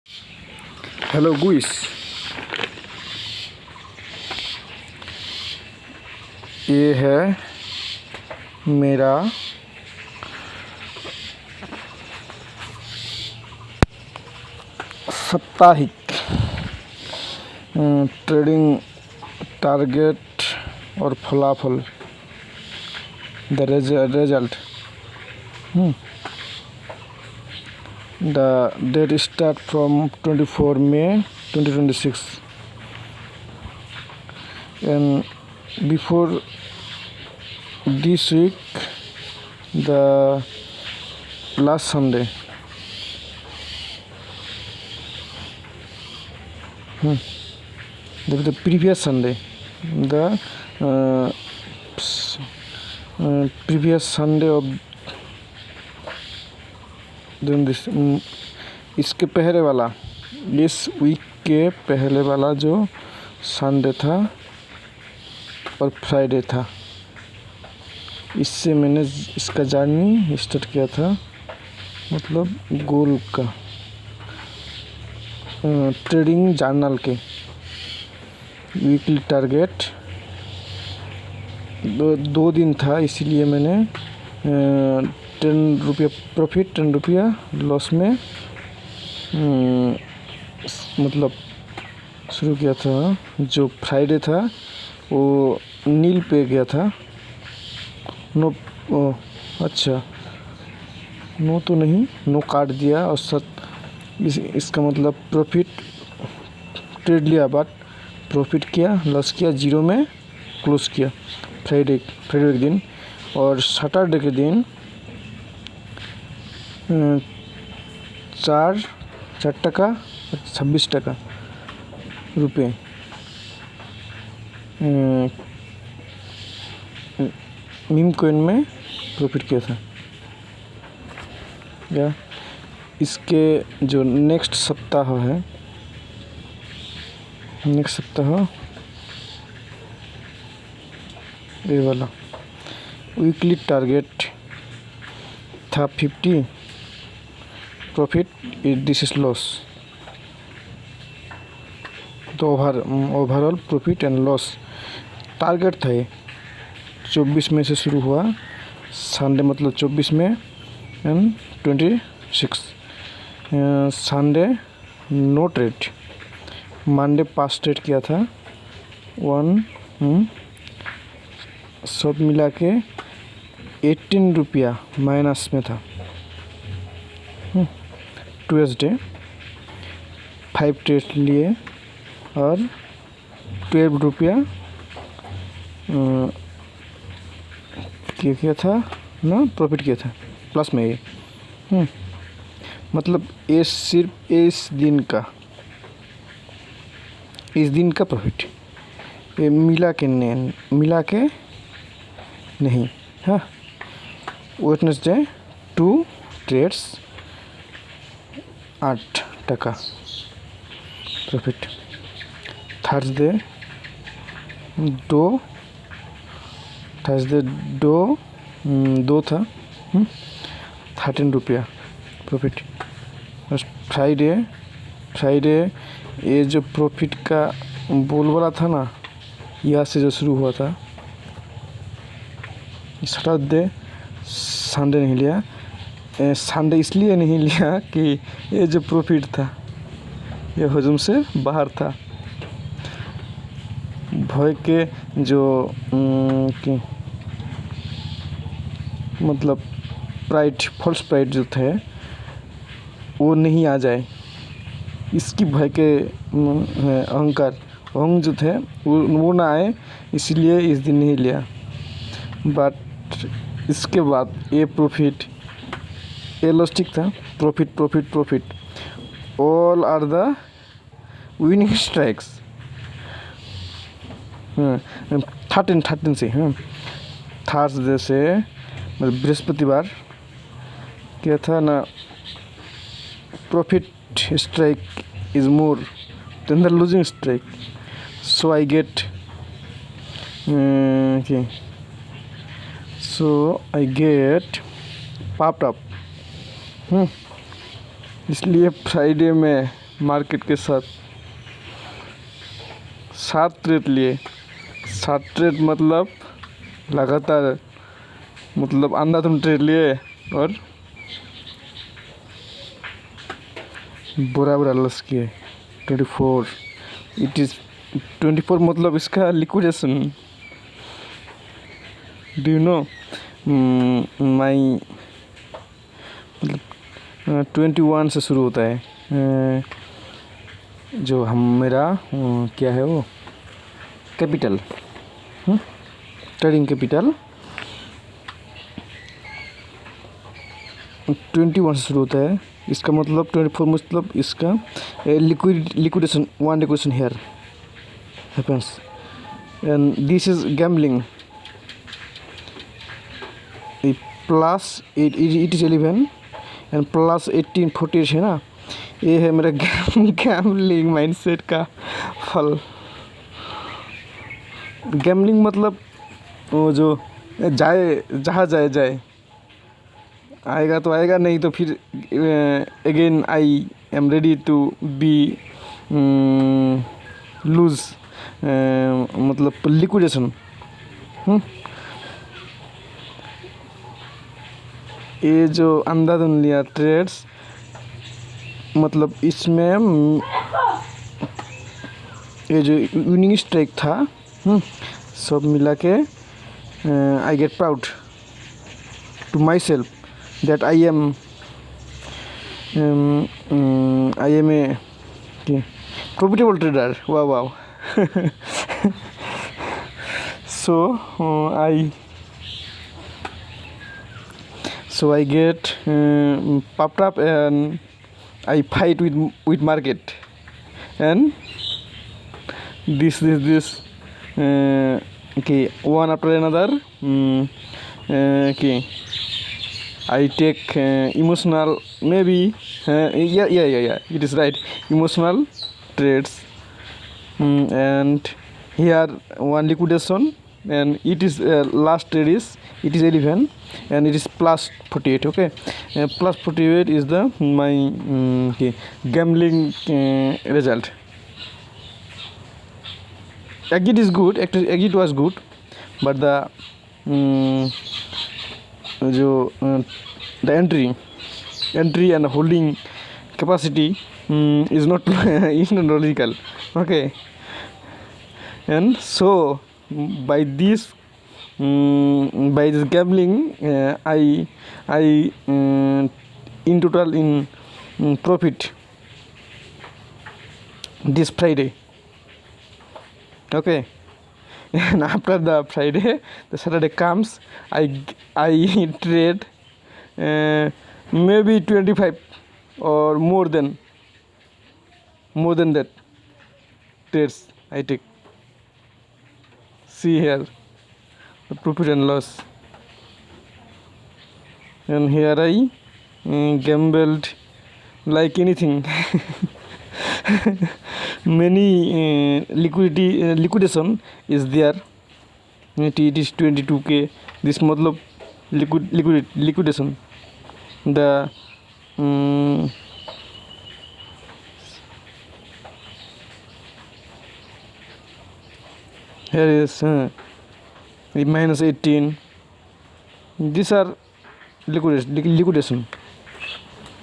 Hello guys, ये है मेरा साप्ताहिक ट्रेडिंग टारगेट और फलाफल the result. The date start from 24 May 2026 and before this week the last Sunday the previous Sunday the previous Sunday of this इसके पहले वाला इस वीक के पहले वाला जो संडे था और फ्राइडे था, इससे मैंने इसका जर्नी स्टार्ट किया था। मतलब गोल का ट्रेडिंग जर्नल के वीकली टारगेट दो दिन था, इसीलिए मैंने 10 रुपया प्रॉफिट 10 रुपया लॉस में मतलब शुरू किया था। जो फ्राइडे था वो नील पे गया था। नो अच्छा नो तो नहीं, नो काट दिया और इसका मतलब प्रॉफिट ट्रेड लिया बट प्रॉफिट किया, लॉस किया, जीरो में क्लोज किया फ्राइडे के दिन। और सैटरडे के दिन 4 টাকা 26 টাকা रुपये मीम कॉइन में प्रॉफिट किया था। या इसके जो नेक्स्ट सप्ताह ये वाला वीकली टारगेट था 50 प्रॉफिट, दिस इज लॉस। तो overall profit and loss target था ये 24 में से शुरू हुआ, संडे मतलब 24 में and 26 Sunday no trade, Monday 5 trade किया था 1 सब मिला के 18 रुपया माइनस में था। ट्यूसडे 5 ट्रेड लिए और 12 रुपया किया था ना, प्रॉफिट किया था प्लस में ये। मतलब ये सिर्फ इस दिन का प्रॉफिट, ये मिला के नहीं। हाँ, वेडनेसडे 2 ट्रेड्स 8 টাকা प्रॉफिट। थर्सडे दो था 13 रुपया प्रॉफिट। और फ्राइडे ये जो प्रॉफिट का बोल वाला था ना, यहाँ से जो शुरू हुआ था। सैटरडे संडे नहीं लिया, संडे इसलिए नहीं लिया कि ये जो प्रॉफिट था ये हजम से बाहर था। भय के जो कि मतलब फॉल्स प्राइड जो थे वो नहीं आ जाए, इसकी भय के अहंग जो थे वो ना आए, इसलिए इस दिन नहीं लिया। बट इसके बाद ये प्रॉफिट ये लॉस ठीक था। Profit all are the winning strikes 13 से थर्सडे से मतलब बृहस्पतिवार क्या था ना, profit strike is more than the losing strike, so I get popped up। इसलिए फ्राइडे में मार्केट के साथ 7 ट्रेड लिए। 7 ट्रेड मतलब लगातार, मतलब अंधाधुंध ट्रेड लिए और बुरा लॉस किए। 24 इट इज़ 24 मतलब इसका liquidation. Do you know my मतलब 21 से शुरू होता है जो हम मेरा क्या है वो कैपिटल, ट्रेडिंग कैपिटल 21 से शुरू होता है। इसका मतलब 24 मतलब इसका liquidation, one liquidation here happens, and this is gambling. Plus it is 11 and plus 1848 है ना, ये है मेरा गैम्बलिंग माइंडसेट का फल। गैम्बलिंग मतलब वो जो जाए जहाँ जाए आएगा तो आएगा, नहीं तो फिर again I am ready to be loose, मतलब लिक्विडेशन। ये जो अंधाधुंध लिया ट्रेड्स, मतलब इसमें ये जो विनिंग स्ट्राइक था सब मिला के I get proud to my self that I am a profitable trader. Wow. So I get popped up and I fight with market, and this okay, one after another. Okay, I take emotional, maybe yeah, it is right, emotional trades, and here one liquidation, and it is last trade is it is 11 and it is plus 48. Okay, plus 48 is the my okay, gambling result. Exit is good, exit was good, but the the entry and holding capacity is not is not logical. Okay, and so by this gambling I in total in profit this Friday. Okay, and after the Friday, the Saturday comes, I trade maybe 25 or more than that trades I take. See here the profit and loss, and here I gambled like anything. Many liquidation is there. It is 22K. This matlab liquidation. The here is minus 18. These are liquidation,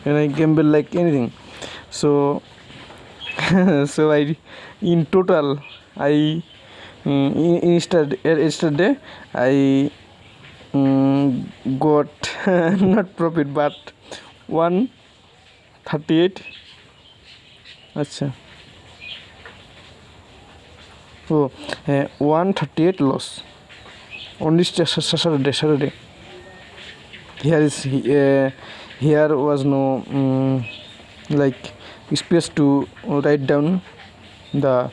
and I gamble like anything. So so I in total I yesterday I got not profit but 138. अच्छा, oh 138 loss only Saturday. Here is here was no like space to write down the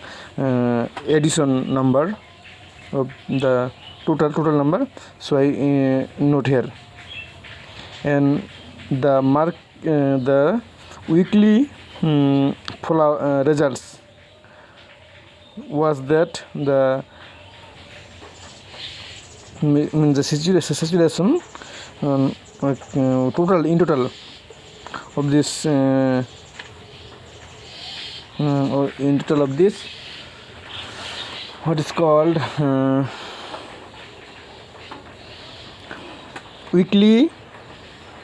addition number of the total number, so I note here. And the mark the weekly follow results was that the situation total of this or in total of this, what is called weekly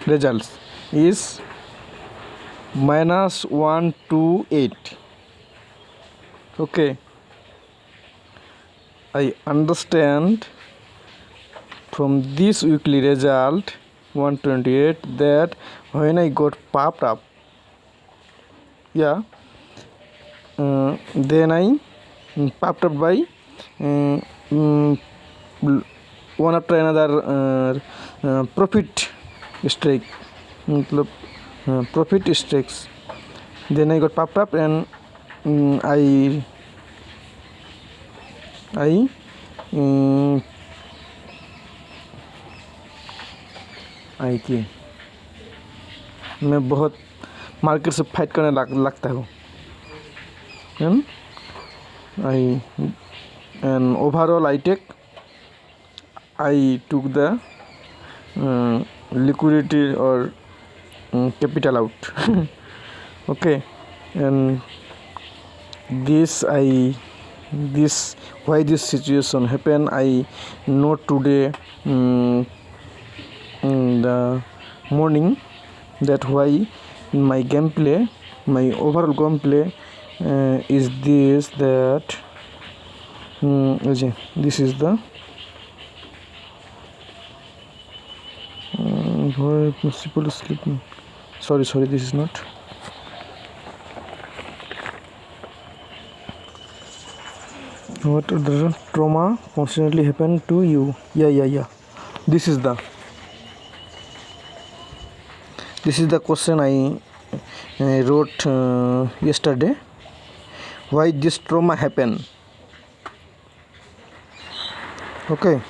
results is -1 to 8. Okay, I understand from this weekly result 128 that when I got popped up, then I popped up by one after another profit strike, profit strikes. Then I got popped up and I की मैं बहुत market से fight करने लगता हूँ and overall I took the liquidity or capital out. Okay, and why this situation happen, I know today in the morning, that why my gameplay, my overall gameplay is this, that this is the principle sleeping. Sorry, this is not. What the trauma constantly happen to you? Yeah. This is the question I wrote yesterday. Why this trauma happen? Okay.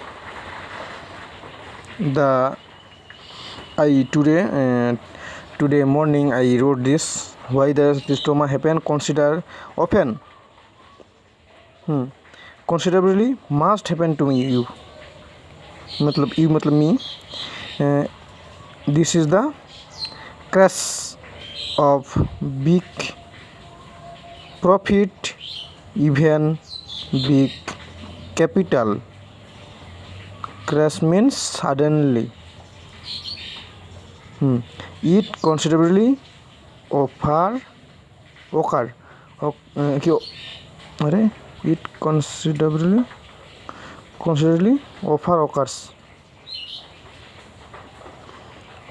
Today morning I wrote this. Why does this trauma happen? Consider often. Considerably must happen to you. मतलब me. This is the crash of big profit, even big capital. Crash means suddenly. It considerably occur. It considerably occurs.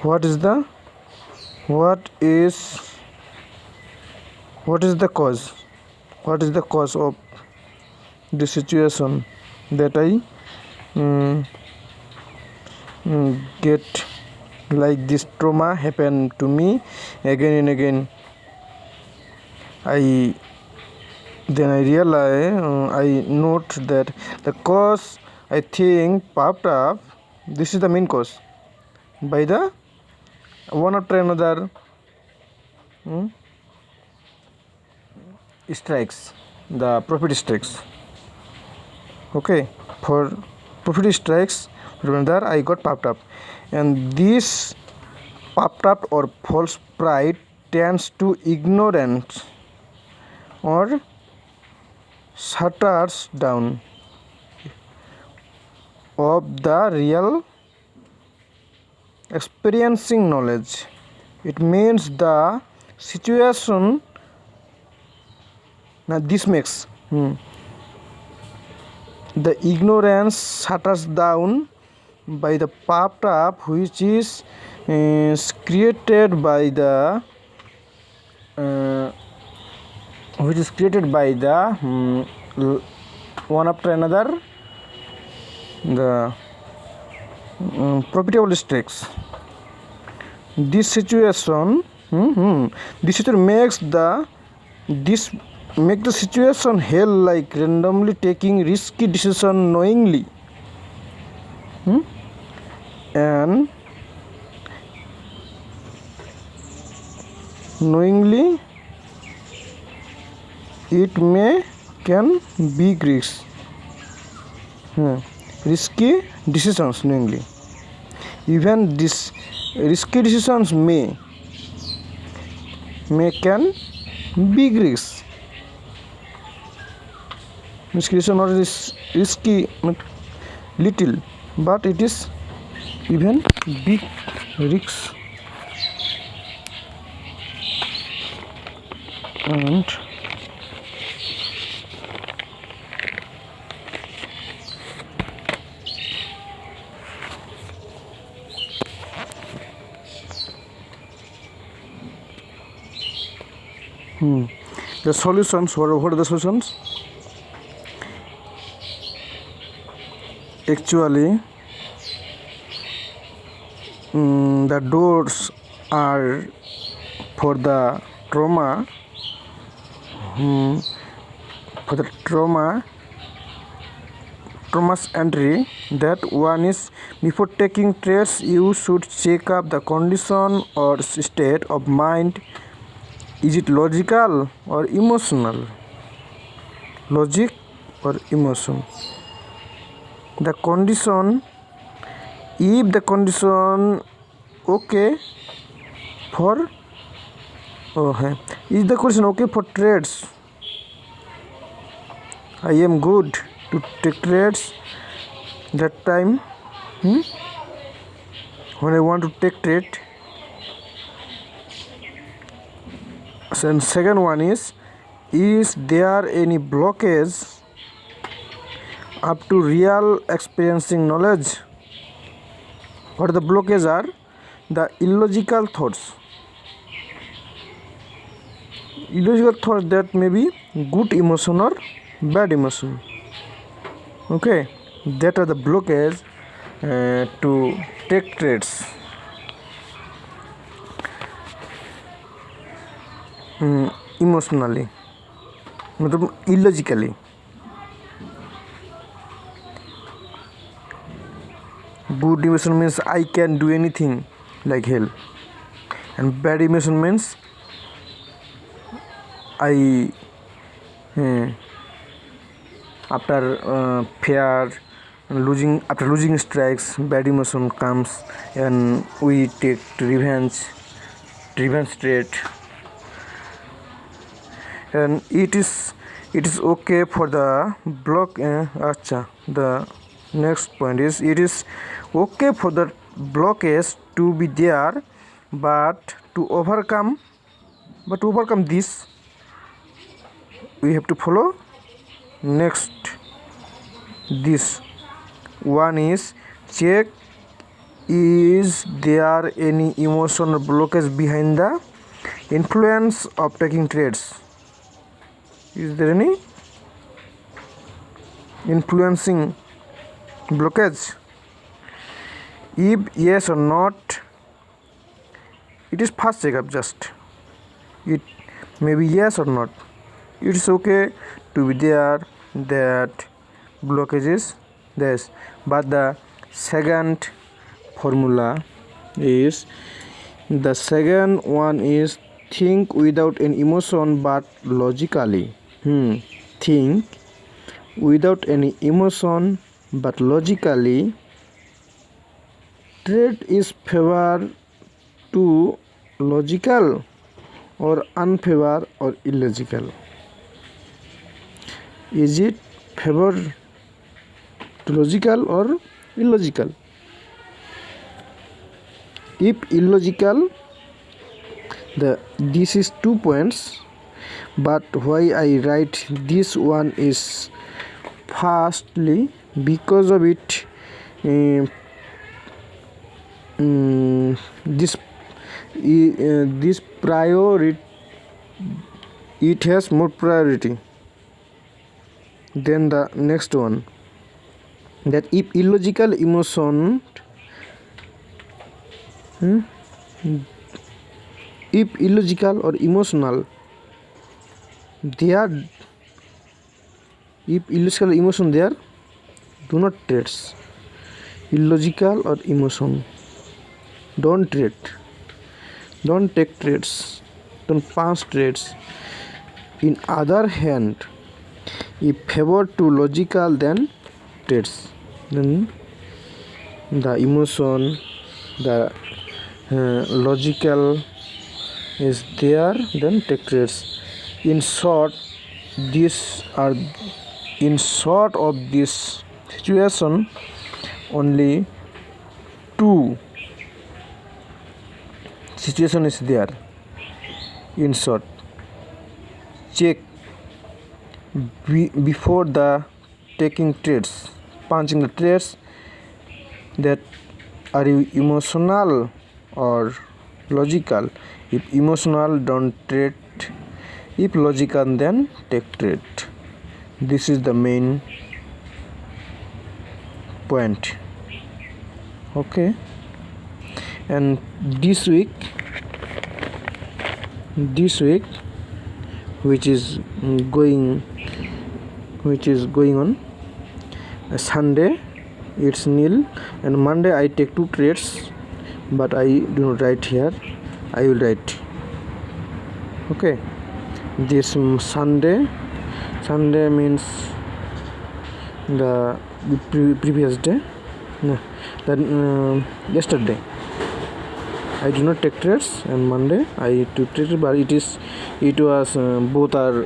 What is the cause? What is the cause of the situation that I get like this trauma happen to me again and again? I realize, I note that the cause, I think, popped up. This is the main cause. By the one after another strikes, the profit strikes. Okay, for profit strikes, remember I got popped up, and this popped up or false pride tends to ignorance or shutters down of the real experiencing knowledge. It means the situation. Now this makes the ignorance shutters down by the popped up, which is created by the one after another the profitable strikes. This situation make the situation hell, like randomly taking risky decision knowingly, and knowingly it can be risks. Risky decisions knowingly. Even this risky decisions can be risks. Miscreation or is risky, little, but it is even big risk. And the solutions, what are the solutions? Actually, the doors are for the trauma. For the trauma's entry, that one is before taking trades, you should check up the condition or state of mind. Is it logical or emotional? Logic or emotion? The condition, if the condition okay for is the question okay for trades? I am good to take trades that time when I want to take trade. And second one is there any blockage up to real experiencing knowledge? What the blockages are? The illogical thoughts. Illogical thoughts that may be good emotion or bad emotion. Okay, that are the blockage to take trades. Emotionally, illogically. Good emotion means I can do anything like hell, and bad emotion means I after fear after losing strikes, bad emotion comes and we take revenge trade. And it is okay for the block. The next point is it is okay for the blockage to be there, but to overcome this we have to follow next. This one is check, is there any emotional blockage behind the influence of taking trades? Is there any influencing blockage? If yes or not, it is first check up. Just it may be yes or not. It is okay to be there that blockage is this. But the second formula is the second one is think without an emotion but logically. Think without any emotion but logically. Trade is favor to logical or unfavor or illogical. Is it favor to logical or illogical? If illogical, this is 2 points, but why I write this one is firstly because of it this priority, it has more priority than the next one. That if illogical emotion if illogical or emotional, there if illogical emotion there, do not trades. Illogical or emotion, don't trade, don't take trades, don't pass trades. In other hand, if favor to logical, then trades. Then the emotion, the logical is there, then take trades. In short, these are in short of this situation, only two situation is there. In short, check before the taking trades, punching the trades, that are you emotional or logical. If emotional, don't trade. If logical, then take trade. This is the main point. Okay, and this week which is going on Sunday, it's nil, and Monday I take two trades, but I do not write here. I will write. Okay, this Sunday means the previous day, no, that yesterday I do not take trades, and Monday I took trades, but it was both are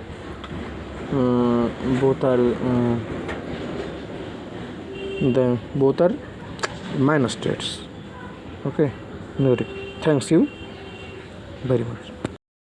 minus trades. Okay, no, thanks you very much.